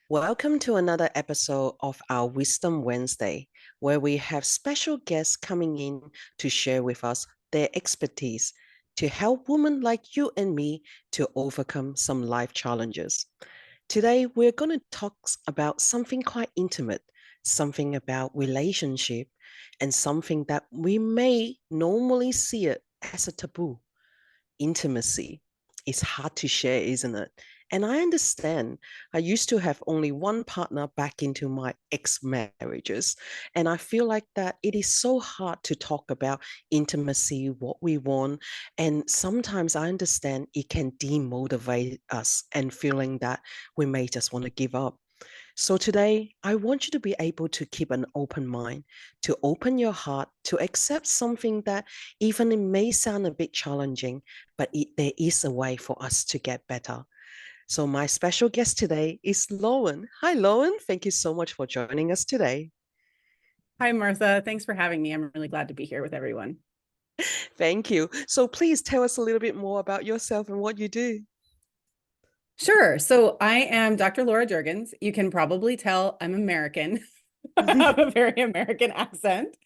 Welcome to another episode of our Wisdom Wednesday, where we have special guests coming in to share with us their expertise to help women like you and me to overcome some life challenges. Today, we're going to talk about something quite intimate, something about relationship, and something that we may normally see it as a taboo. Intimacy. It's hard to share, isn't it? And I understand. I used to have only one partner back into my ex marriages. And I feel like that it is so hard to talk about intimacy, what we want. And sometimes I understand it can demotivate us and feeling that we may just want to give up. So today, I want you to be able to keep an open mind, to open your heart, to accept something that even it may sound a bit challenging, but there is a way for us to get better. So my special guest today is Lowen. Hi, Lowen. Thank you so much for joining us today. Hi, Martha. Thanks for having me. I'm really glad to be here with everyone. Thank you. So please tell us a little bit more about yourself and what you do. Sure. So I am Dr. Laura Jurgens. You can probably tell I'm American. I have a very American accent.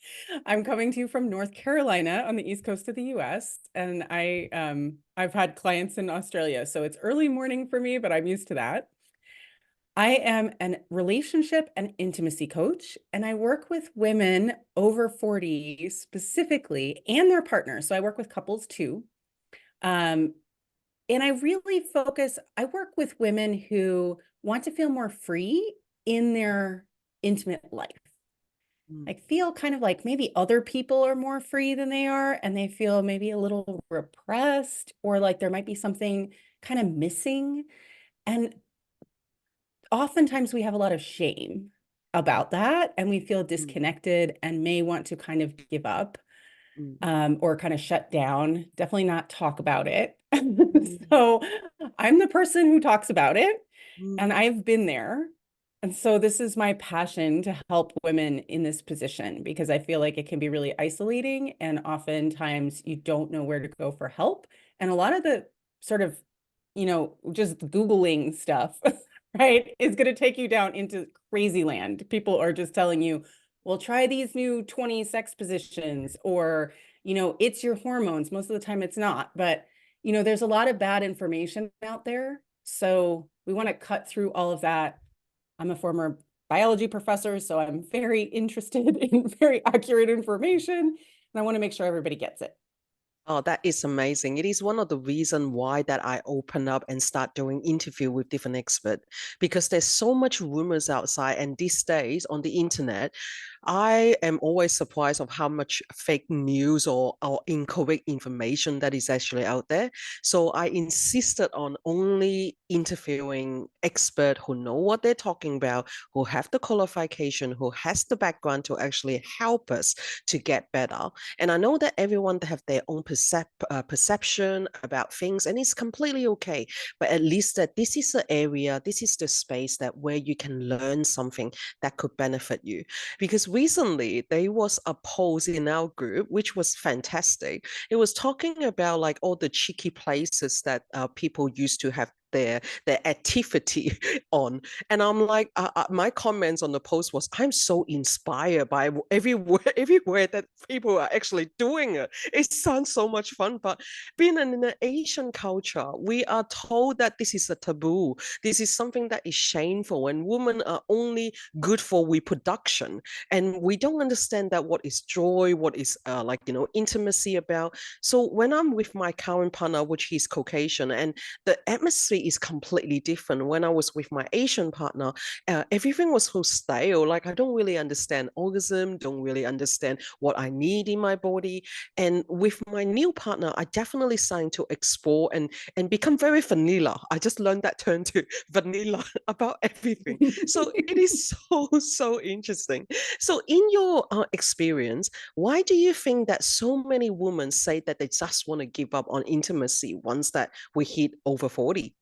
I'm coming to you from North Carolina on the east coast of the US, and I've had clients in Australia, so it's early morning for me, but I'm used to that. I am an relationship and intimacy coach, and I work with women over 40 specifically and their partners. So I work with couples too. Um, And I work with women who want to feel more free in their intimate life. Mm, I feel kind of like maybe other people are more free than they are, and they feel maybe a little repressed, or like there might be something kind of missing. And oftentimes we have a lot of shame about that, and we feel mm, disconnected and may want to kind of give up, mm, or kind of shut down, definitely not talk about it. mm, So I'm the person who talks about it, and mm. I've been there. And so this is my passion to help women in this position because I feel like it can be really isolating, and oftentimes you don't know where to go for help. And a lot of the sort of, just Googling stuff, right, is going to take you down into crazy land. People are just telling you, well, try these new 20 sex positions, or, it's your hormones. Most of the time it's not, but, there's a lot of bad information out there. So we want to cut through all of that. I'm a former biology professor, so I'm very interested in very accurate information, and I want to make sure everybody gets it. Oh, that is amazing. It is one of the reasons why that I open up and start doing interview with different experts because there's so much rumors outside and these days on the internet, I am always surprised of how much fake news or incorrect information that is actually out there. So I insisted on only interviewing experts who know what they're talking about, who have the qualification, who has the background to actually help us to get better. And I know that everyone have their own perception about things, and it's completely okay. But at least that this is the area, this is the space that where you can learn something that could benefit you. Because recently there was a post in our group which was fantastic. It was talking about like all the cheeky places that people used to have their activity on, and I'm like my comments on the post was I'm so inspired by everywhere that people are actually doing it. It sounds so much fun, but being in an Asian culture, we are told that this is a taboo, this is something that is shameful, and women are only good for reproduction, and we don't understand that what is joy, what is intimacy about. So when I'm with my current partner, which he's Caucasian, and the atmosphere is completely different. When I was with my Asian partner, everything was so stale. Like I don't really understand orgasm, don't really understand what I need in my body. And with my new partner, I definitely starting to explore and become very vanilla. I just learned that term to vanilla about everything. So it is so interesting. So in your experience, why do you think that so many women say that they just want to give up on intimacy once that we hit over 40?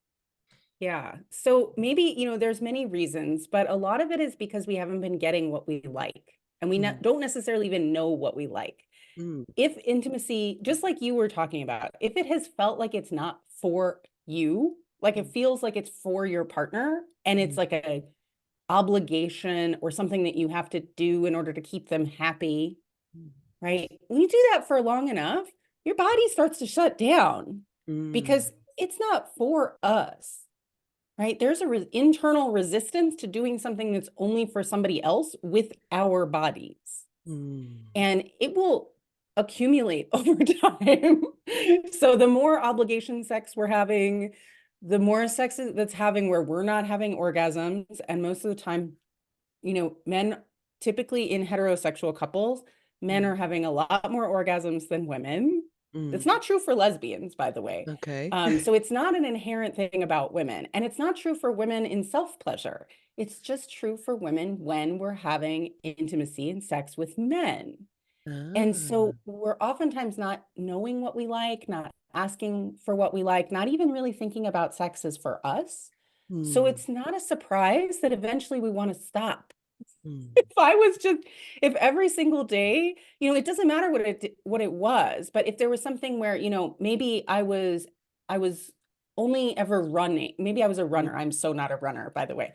Yeah. So maybe, there's many reasons, but a lot of it is because we haven't been getting what we like, and we Mm, don't necessarily even know what we like. mm, If intimacy, just like you were talking about, if it has felt like it's not for you, like it mm, feels like it's for your partner, and it's mm, like a obligation or something that you have to do in order to keep them happy, Mm. right? When you do that for long enough, your body starts to shut down Mm. because it's not for us, right? There's a internal resistance to doing something that's only for somebody else with our bodies. Mm. And it will accumulate over time. So the more obligation sex we're having, the more sex that's having where we're not having orgasms. And most of the time, men typically in heterosexual couples, men Mm. are having a lot more orgasms than women. That's Mm. not true for lesbians, by the way. Okay. So it's not an inherent thing about women. And it's not true for women in self-pleasure. It's just true for women when we're having intimacy and sex with men. And Ah. so we're oftentimes not knowing what we like, not asking for what we like, not even really thinking about sex as for us. So Mm. it's not a surprise that eventually we want to stop. Mm. If I was just, if every single day, it doesn't matter what it was, but if there was something where, maybe I was only ever running, maybe I was a runner. Mm. I'm so not a runner, by the way.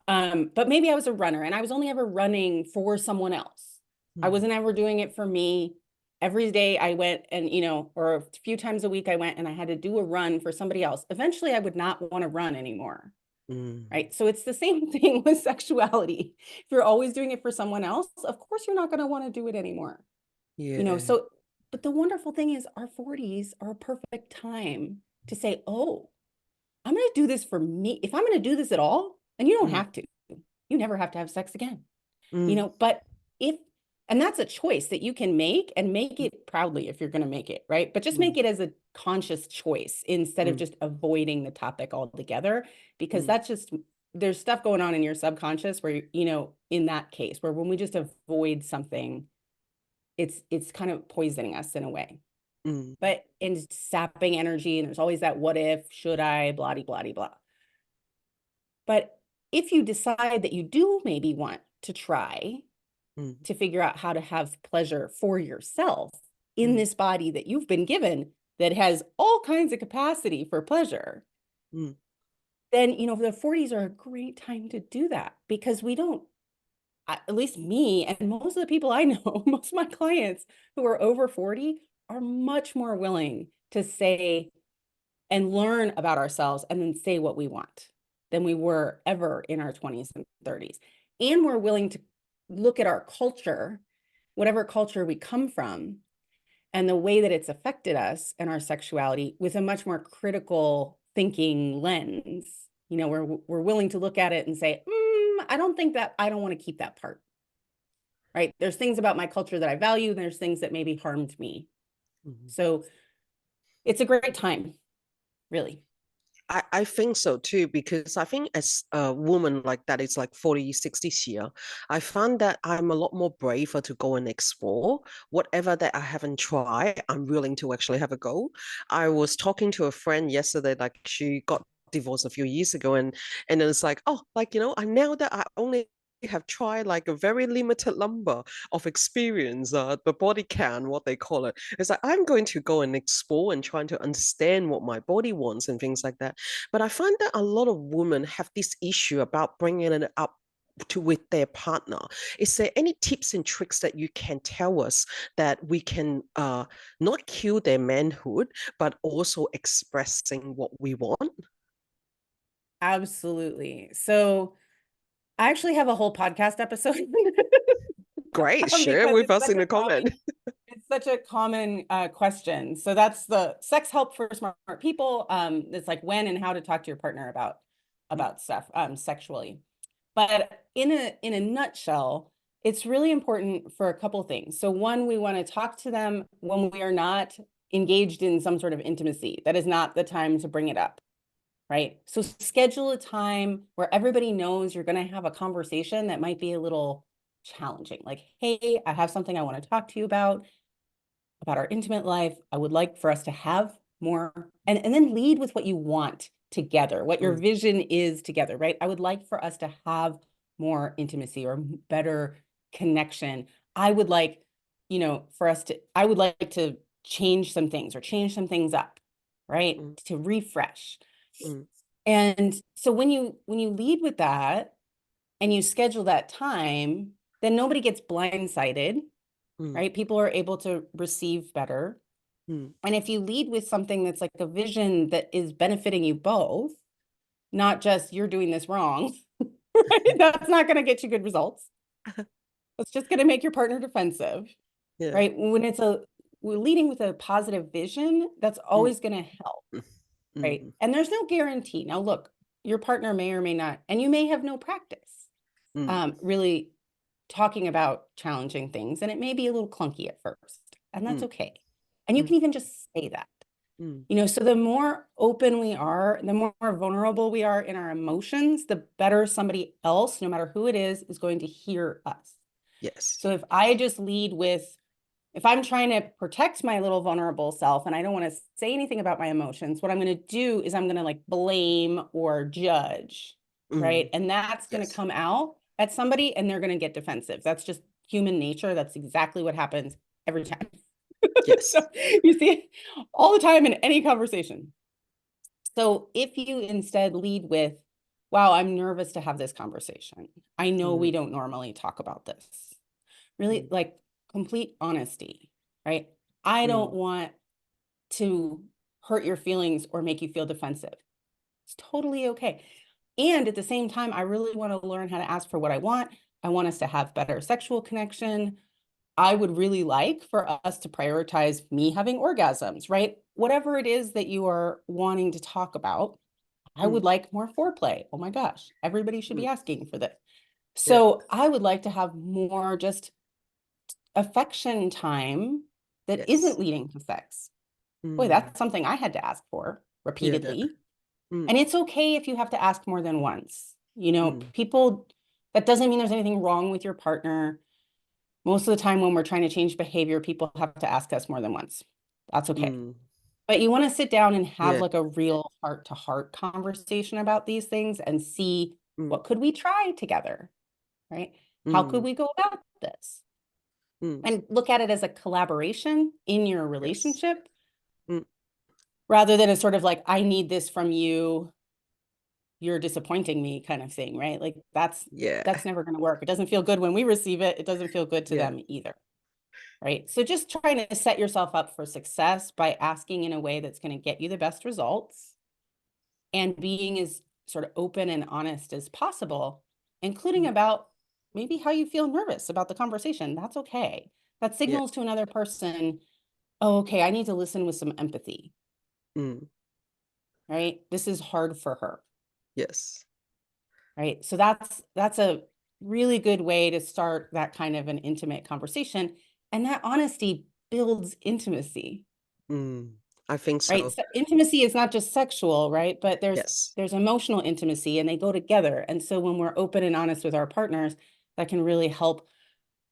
But maybe I was a runner and I was only ever running for someone else. I Mm. wasn't ever doing it for me. Every day I went and, or a few times a week I went and I had to do a run for somebody else. Eventually I would not want to run anymore. Mm. Right. So it's the same thing with sexuality. If you're always doing it for someone else, of course you're not going to want to do it anymore. Yeah. So, but the wonderful thing is our 40s are a perfect time to say, oh, I'm going to do this for me. If I'm going to do this at all, and you don't Mm. have to, you never have to have sex again, Mm. but if, and that's a choice that you can make and make Mm. it proudly if you're going to make it, right? But just Mm. make it as a conscious choice instead of Mm. just avoiding the topic altogether, because Mm. that's just, there's stuff going on in your subconscious where, in that case, where when we just avoid something, it's kind of poisoning us in a way. Mm. But in sapping energy, and there's always that what if, should I, blah, blah, blah, blah. But if you decide that you do maybe want to try Mm. to figure out how to have pleasure for yourself in Mm. this body that you've been given that has all kinds of capacity for pleasure, Mm. then, the 40s are a great time to do that because we don't, at least me and most of the people I know, most of my clients who are over 40 are much more willing to say and learn about ourselves and then say what we want than we were ever in our 20s and 30s. And we're willing to look at our culture, whatever culture we come from, and the way that it's affected us and our sexuality with a much more critical thinking lens. We're willing to look at it and say, I don't think that, I don't want to keep that part, right? There's things about my culture that I value, and there's things that maybe harmed me. Mm. So it's a great time, really. I think so too, because I think as a woman like that, it's like 40, 60s here, I find that I'm a lot more braver to go and explore whatever that I haven't tried. I'm willing to actually have a go. I was talking to a friend yesterday, like she got divorced a few years ago, and then it's like, oh, like, I now that I only have tried like a very limited number of experience, the body can, what they call it. It's like I'm going to go and explore and trying to understand what my body wants and things like that. But I find that a lot of women have this issue about bringing it up to with their partner. Is there any tips and tricks that you can tell us that we can not kill their manhood, but also expressing what we want? Absolutely. So I actually have a whole podcast episode Great, share because with us in the comment. it's such a common question. So that's the sex help for smart people. It's like when and how to talk to your partner about stuff sexually. But in a nutshell, it's really important for a couple things. So one, we want to talk to them when we are not engaged in some sort of intimacy. That is not the time to bring it up, right? So schedule a time where everybody knows you're going to have a conversation that might be a little challenging. Like, hey, I have something I want to talk to you about our intimate life. I would like for us to have more, and then lead with what you want together, what your Mm. vision is together, right? I would like for us to have more intimacy or better connection. I would like, I would like to change some things or change some things up, right? Mm. To refresh. Mm. And so when you lead with that, and you schedule that time, then nobody gets blindsided, mm, right? People are able to receive better. mm, And if you lead with something that's like a vision that is benefiting you both, not just you're doing this wrong, right? That's not going to get you good results. It's just going to make your partner defensive, yeah, right? We're leading with a positive vision, that's mm, always going to help, mm, right? mm, And there's no guarantee. Now, look, your partner may or may not, and you may have no practice mm, really talking about challenging things, and it may be a little clunky at first, and that's mm, okay. And you mm, can even just say that. mm, So the more open we are, the more vulnerable we are in our emotions, the better somebody else, no matter who it is going to hear us. yes, So if I just lead with, if I'm trying to protect my little vulnerable self and I don't want to say anything about my emotions, what I'm going to do is I'm going to like blame or judge, right? mm, And that's going to yes, come out at somebody and they're going to get defensive. That's just human nature. That's exactly what happens every time. So yes, you see it all the time in any conversation. So if you instead lead with, wow, I'm nervous to have this conversation. I know we mm, don't normally talk about this. Really mm, like complete honesty, right? I don't mm, want to hurt your feelings or make you feel defensive. It's totally okay. And at the same time, I really want to learn how to ask for what I want. I want us to have better sexual connection. I would really like for us to prioritize me having orgasms, right? Whatever it is that you are wanting to talk about, I would mm, like more foreplay. Oh my gosh, everybody should mm, be asking for this. yeah, So I would like to have more just affection time that yes, isn't leading to sex. Boy, mm, that's something I had to ask for yeah, repeatedly. mm, And it's okay if you have to ask more than once. mm, People, that doesn't mean there's anything wrong with your partner. Most of the time when we're trying to change behavior, people have to ask us more than once. That's okay. mm, But you want to sit down and have yeah, like a real heart-to-heart conversation about these things and see mm, what could we try together, right? How could mm, we go about this? mm, And look at it as a collaboration in your yes, relationship mm, rather than a sort of like, I need this from you, you're disappointing me kind of thing, right? Like yeah, that's never going to work. It doesn't feel good when we receive it. It doesn't feel good to yeah, them either, right? So just trying to set yourself up for success by asking in a way that's going to get you the best results and being as sort of open and honest as possible, including mm, about maybe how you feel nervous about the conversation. That's okay. That yeah, signals to another person, oh, okay, I need to listen with some empathy, mm, right? This is hard for her, yes, right? So that's a really good way to start that kind of an intimate conversation. And that honesty builds intimacy, mm, I think right? so, So intimacy is not just sexual, right? But yes, there's emotional intimacy and they go together. And so when we're open and honest with our partners, that can really help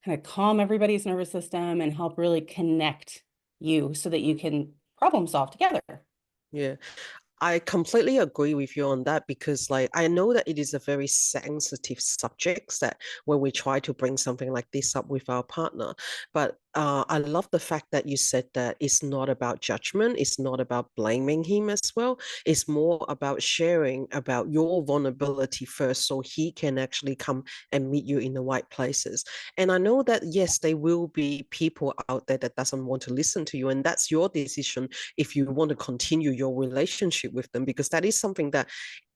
kind of calm everybody's nervous system and help really connect you so that you mm, can problem solve together. yeah. I completely agree with you on that because, like, I know that it is a very sensitive subject that when we try to bring something like this up with our partner. But I love the fact that you said that it's not about judgment, it's not about blaming him as well. It's more about sharing about your vulnerability first so he can actually come and meet you in the right places. And I know that, yes, there will be people out there that doesn't want to listen to you, and that's your decision if you want to continue your relationship with them, because that is something that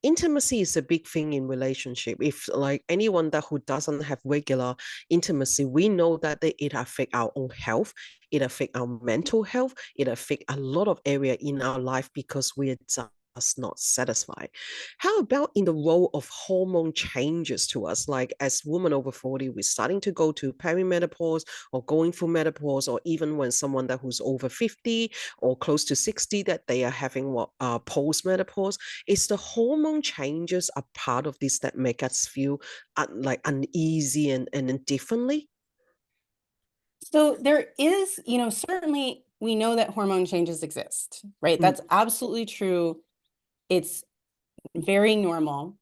intimacy is a big thing in relationship. If like anyone that who doesn't have regular intimacy, we know that it affect our own health, it affect our mental health, it affect a lot of area in our life because we're just not satisfied. How about in the role of hormone changes to us? Like as women over 40, we're starting to go to perimenopause or going through menopause, or even when someone that who's over 50 or close to 60 that they are having what post-menopause. Is the hormone changes a part of this that make us feel like uneasy and differently? So there is, certainly we know that hormone changes exist, right? Mm, That's absolutely true. It's very normal.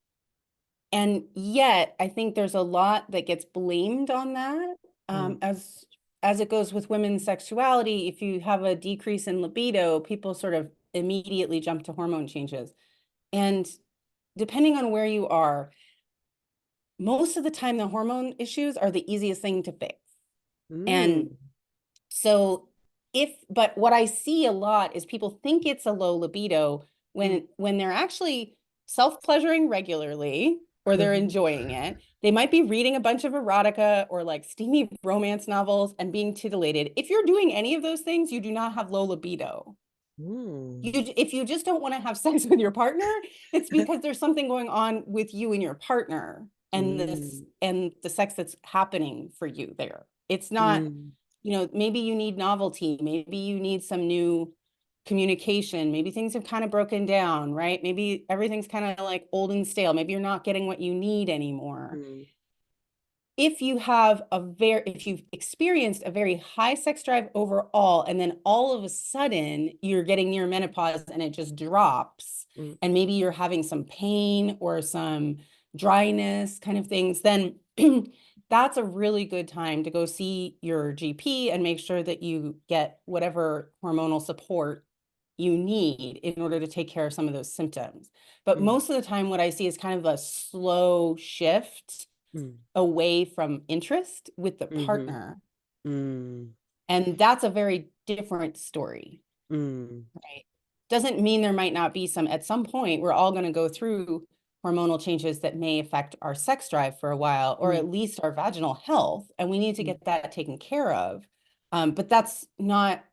And yet, I think there's a lot that gets blamed on that. mm, As it goes with women's sexuality, if you have a decrease in libido, people sort of immediately jump to hormone changes. And depending on where you are, most of the time the hormone issues are the easiest thing to fix. And Mm. so but what I see a lot is people think it's a low libido Mm. when they're actually self-pleasuring regularly or they're Uh-huh. enjoying it. They might be reading a bunch of erotica or like steamy romance novels and being titillated. If you're doing any of those things, you do not have low libido. Mm. If you just don't want to have sex with your partner, it's because there's something going on with you and your partner Mm. and the sex that's happening for you there. It's not, Mm. maybe you need novelty, maybe you need some new communication, maybe things have kind of broken down, right? Maybe everything's kind of like old and stale. Maybe you're not getting what you need anymore. Mm. If you've experienced a very high sex drive overall, and then all of a sudden you're getting near menopause and it just drops, Mm. and maybe you're having some pain or some dryness kind of things, then that's a really good time to go see your GP and make sure that you get whatever hormonal support you need in order to take care of some of those symptoms. But Mm. most of the time, what I see is kind of a slow shift Mm. away from interest with the Mhm. partner. Mm. And that's a very different story, Mm. right? Doesn't mean there might not be some, at some point, we're all going to go through hormonal changes that may affect our sex drive for a while, or Mm. at least our vaginal health. And we need to Mm. get that taken care of. But that's not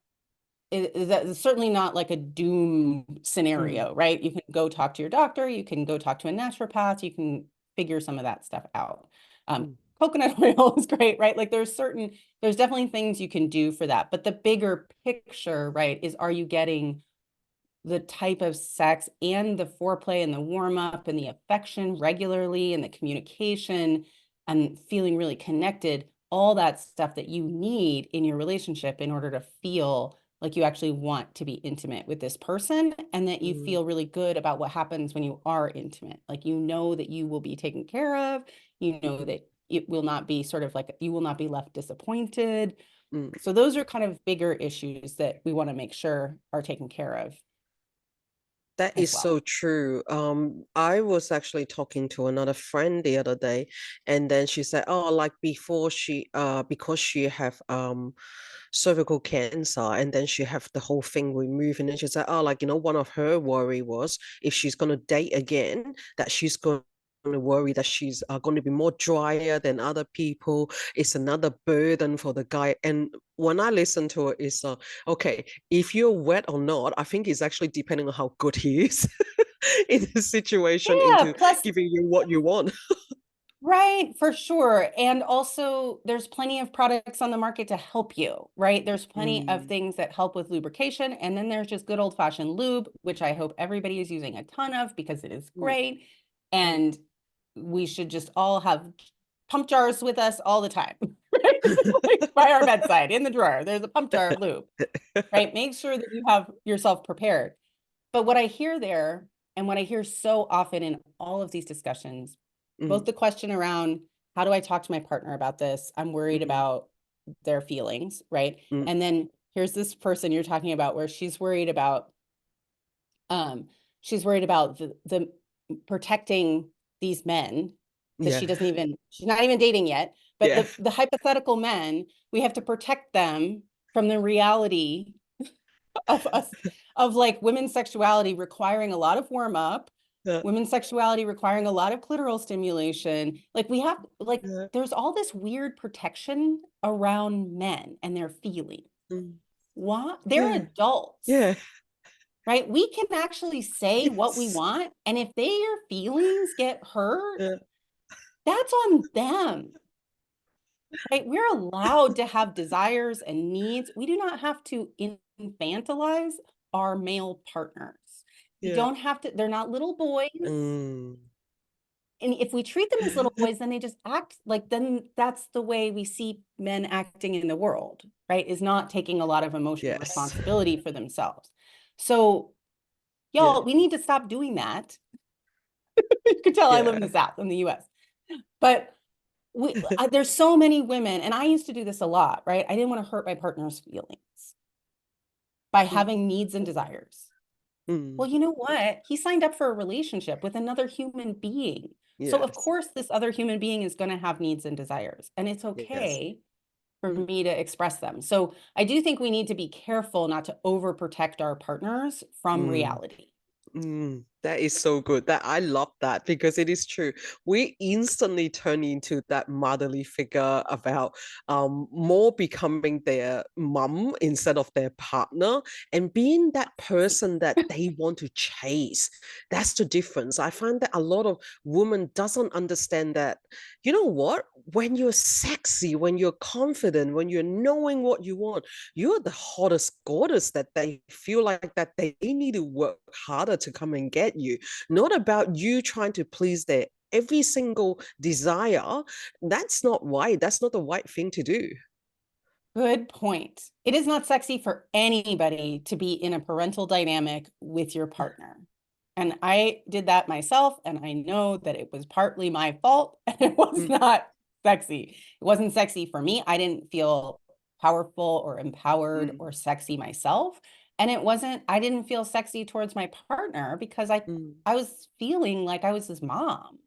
that's certainly not like a doom Mm. scenario, right? You can go talk to your doctor, you can go talk to a naturopath, you can figure some of that stuff out. Mm. Coconut oil is great, right? Like there's definitely things you can do for that. But the bigger picture, right, is are you getting the type of sex and the foreplay and the warm up and the affection regularly and the communication and feeling really connected, all that stuff that you need in your relationship in order to feel like you actually want to be intimate with this person and that you Mm. feel really good about what happens when you are intimate. Like you know that you will be taken care of, you know that it will not be sort of like you will not be left disappointed. Mm. So those are kind of bigger issues that we want to make sure are taken care of That as is well. so true. I was actually talking to another friend the other day, and then she said, "Oh, like before because she have cervical cancer, and then she have the whole thing removed, and then she said, oh, like one of her worry was if she's gonna date again, that she's going to worry that she's going to be more drier than other people. It's another burden for the guy." And when I listen to it, it's okay, if you're wet or not, I think it's actually depending on how good he is in the situation Yeah, into plus, giving you what you want. right, for sure. And also, there's plenty of products on the market to help you, right? There's plenty of Mm. things that help with lubrication. And then there's just good old-fashioned lube, which I hope everybody is using a ton of because it is Mm. great. Mm. And we should just all have pump jars with us all the time, right? Like by our bedside, in the drawer, there's a pump jar of lube, right? Make sure that you have yourself prepared. But what I hear there, and what I hear so often in all of these discussions, both Mm. the question around how do I talk to my partner about this? I'm worried Mm. about their feelings, right? Mm. And then here's this person you're talking about where um she's worried about the protecting these men that Yeah. she's not even dating yet, but Yeah. the hypothetical men, we have to protect them from the reality of us of like women's sexuality requiring a lot of warm up, Yeah. women's sexuality requiring a lot of clitoral stimulation. Like we have like Yeah. there's all this weird protection around men and their feelings. Mm. What? They're Yeah. adults, Yeah. right? We can actually say what we Yes. want, and if their feelings get hurt, Yeah. that's on them. Right? We're allowed to have desires and needs. We do not have to infantilize our male partners. We Yeah. don't have to, they're not little boys. Mm. And if we treat them as little boys, then they just act like, then that's the way we see men acting in the world, right? Is not taking a lot of emotional Yes. responsibility for themselves. So, Yeah. y'all, we need to stop doing that. You can tell I live in Yeah. the South, in the US. But there's so many women, and I used to do this a lot, right? I didn't want to hurt my partner's feelings by Mm. having needs and desires. Mm, Well, you know what? He signed up for a relationship with another human being. So, of yes. course, this other human being is going to have needs and desires, and it's Yes. okay for Mm, me to express them. So, I do think we need to be careful not to overprotect our partners from mm. reality. That is so good. That I love that because it is true. We instantly turn into that motherly figure about more becoming their mum instead of their partner and being that person that they want to chase. That's the difference. I find that a lot of women doesn't understand that, you know what? When you're sexy, when you're confident, when you're knowing what you want, you're the hottest goddess that they feel like that they need to work harder to come and get you, not about you trying to please their every single desire. That's not right. That's not the right thing to do. Good point. It is not sexy for anybody to be in a parental dynamic with your partner. And I did that myself, and I know that it was partly my fault, and it was Mm, not sexy. It wasn't sexy for me. I didn't feel powerful or empowered mm, or sexy myself. And I didn't feel sexy towards my partner because mm. I was feeling like I was his mom,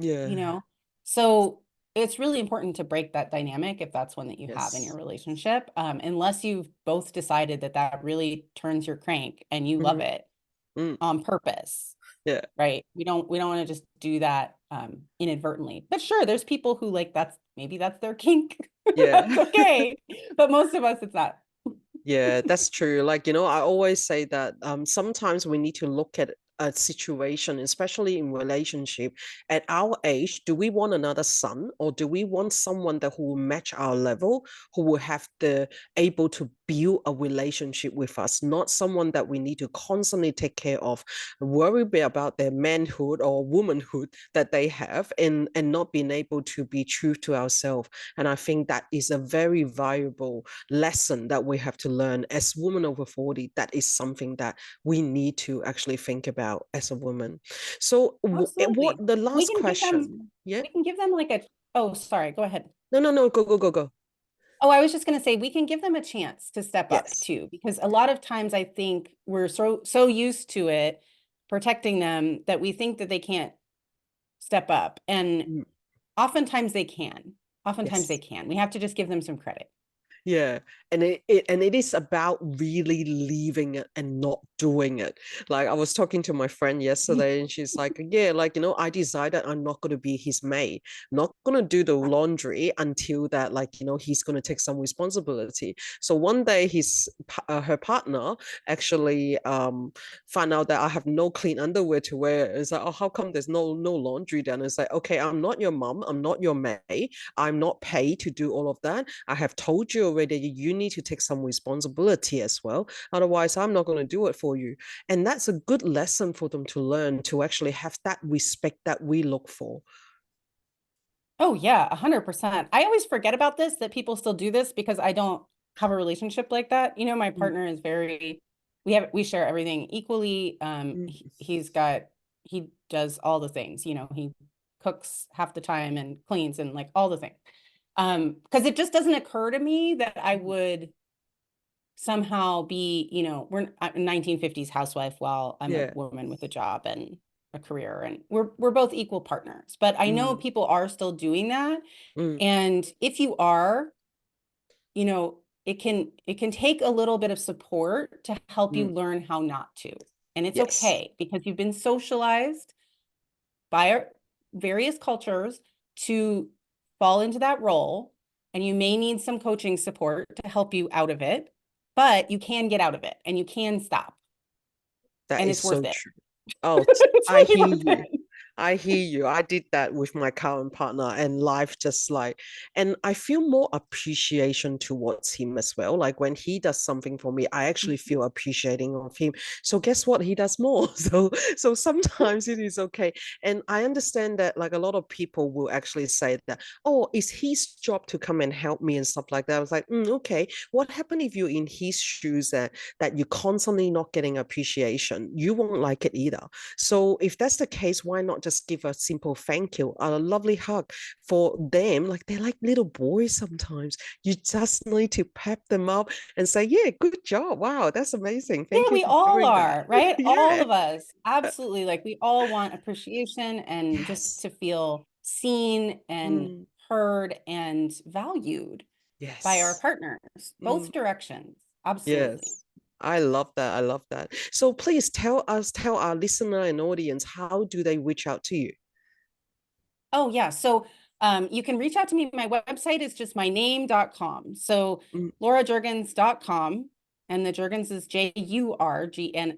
Yeah. you know? So it's really important to break that dynamic if that's one that you have in your Yes. relationship, unless you've both decided that that really turns your crank and you love Mm, it mm. on purpose, Yeah. right? We don't want to just do that inadvertently. But sure, there's people who like maybe that's their kink. Yeah. That's okay. But most of us, it's not. Yeah, that's true. Like, I always say that sometimes we need to look at a situation, especially in relationship. At our age, do we want another son or do we want someone that who will match our level, who will have the able to build a relationship with us, not someone that we need to constantly take care of, worry about their manhood or womanhood that they have and not being able to be true to ourselves. And I think that is a very valuable lesson that we have to learn as women over 40. That is something that we need to actually think about as a woman. So what Absolutely. the We last can give them, question? Yeah. we can give them like oh, sorry, go ahead. No, no, no, go, go, go, go. Oh, I was just going to say we can give them a chance to step up Yes. too, because a lot of times I think we're so used to it protecting them that we think that they can't step up. And Mm, oftentimes they can. Oftentimes they yes. can. We have to just give them some credit. Yeah, and it is about really leaving it and not doing it. Like I was talking to my friend yesterday, and she's like, "Yeah, like I decided I'm not going to be his maid, not going to do the laundry until that, like he's going to take some responsibility." So one day, her partner actually found out that I have no clean underwear to wear. It's like, "Oh, how come there's no laundry then?" It's like, "Okay, I'm not your mom, I'm not your maid, I'm not paid to do all of that. I have told you already, you need to take some responsibility as well. Otherwise, I'm not going to do it for you." And that's a good lesson for them to learn to actually have that respect that we look for. Oh yeah, 100%. I always forget about this, that people still do this because I don't have a relationship like that. My Mm, partner is we share everything equally. mm, He does all the things, he cooks half the time and cleans and like all the things. Because it just doesn't occur to me that I mm. would somehow be, I'm a 1950s housewife while I'm a Yeah. woman with a job and a career, and we're both equal partners. But I know Mm, people are still doing that. mm, And if you are, it can take a little bit of support to help you mm. learn how not to. And it's Yes. okay because you've been socialized by our various cultures to fall into that role, and you may need some coaching support to help you out of it, but you can get out of it and you can stop, That and is it's worth so it. true. Oh, It's I really hear worth you. it. I hear you. I did that with my current partner, and life just like, and I feel more appreciation towards him as well. Like when he does something for me, I actually feel appreciating of him. So guess what? He does more. So sometimes it is okay. And I understand that like a lot of people will actually say that, oh, it's his job to come and help me and stuff like that. I was like, okay. What happened if you're in his shoes that you're constantly not getting appreciation? You won't like it either. So if that's the case, why not not just give a simple thank you, a lovely hug for them, like they're like little boys sometimes. You just need to pep them up and say, yeah, good job. Wow, that's amazing. Yeah, Thank you we for all doing that. are, right? All Yeah. of us. Absolutely. Like we all want appreciation and just Yes. to feel seen and Mm, heard and valued by our yes. partners, both Mm, directions. Absolutely. yes. I love that. I love that. So please tell us, tell our listener and audience, how do they reach out to you? Oh, yeah. So you can reach out to me. My website is just my name.com. So Mm, laurajurgens.com, and the Jurgens is Jurgens.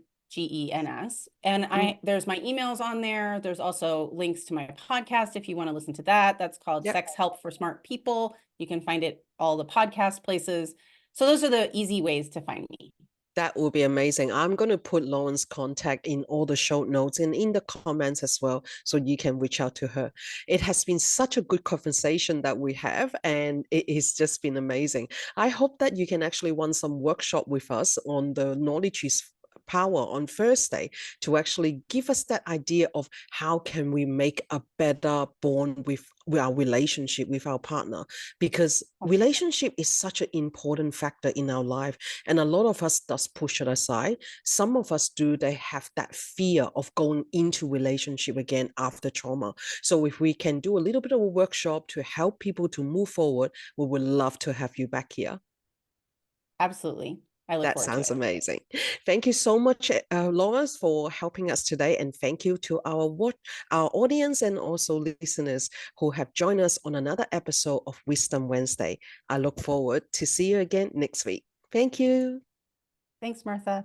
And mm, there's my emails on there. There's also links to my podcast if you want to listen to that. That's called yep. Sex Help for Smart People. You can find it all the podcast places. So those are the easy ways to find me. That will be amazing. I'm going to put Lauren's contact in all the show notes and in the comments as well, so you can reach out to her. It has been such a good conversation that we have, and it has just been amazing. I hope that you can actually run some workshop with us on the knowledge is power on Thursday to actually give us that idea of how can we make a better bond with our relationship with our partner, because relationship is such an important factor in our life, and a lot of us does push it aside. Some of us do, they have that fear of going into relationship again after trauma. So if we can do a little bit of a workshop to help people to move forward, we would love to have you back here. Absolutely. I look That forward to sounds it. amazing. Thank you so much, Lawrence, for helping us today. And thank you to our audience and also listeners who have joined us on another episode of Wisdom Wednesday. I look forward to see you again next week. Thank you. Thanks, Martha.